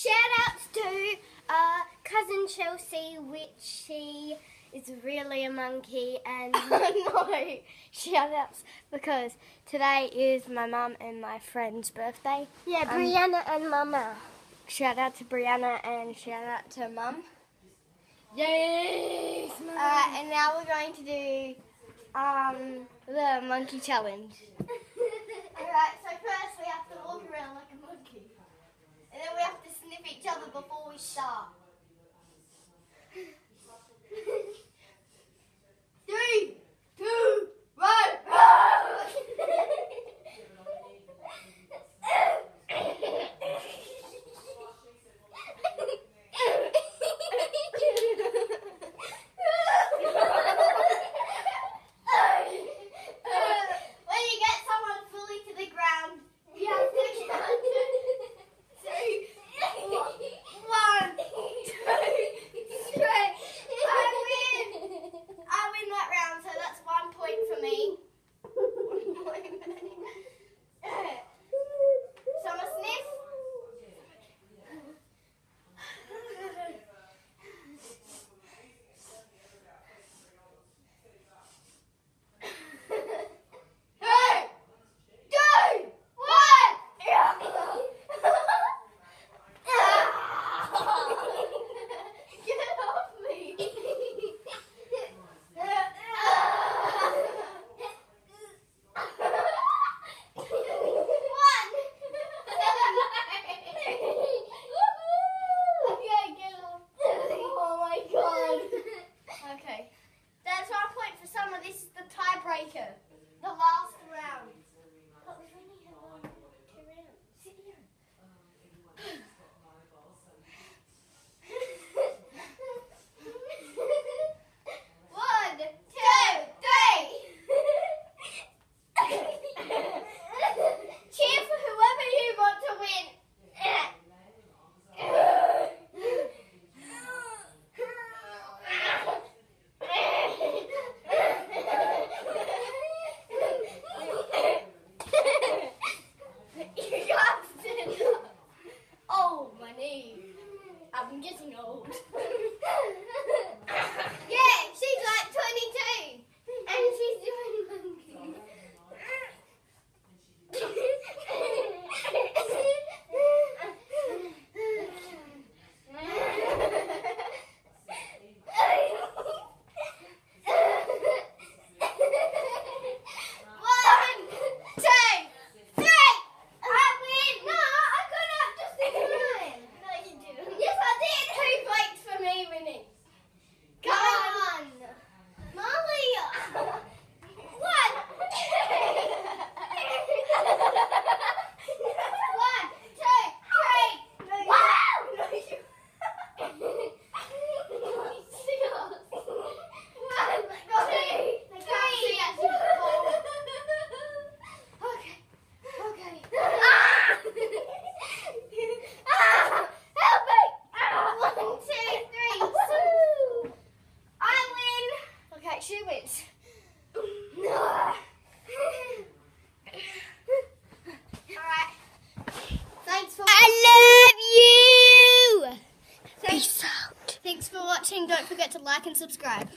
shout outs to cousin Chelsea, which she is really a monkey, and no shout outs because today is my mum and my friend's birthday. Yeah, Brianna and Mama. Shout out to Brianna and shout out to Mum. Yes, Mum. And now we're going to do the monkey challenge. Alright, so first we have to walk around like a monkey. And then we have to sniff each other before we start. 3, 2, 1. The last round. But we've only had 1, 2 rounds. Sit here. One, 2, 3. Cheer for whoever you want to win. I'm getting old. Yeah, she's like 22 and she's doing monkey. She wins. Alright. Thanks for I love you. Peace out. Thanks for watching. Don't forget to like and subscribe.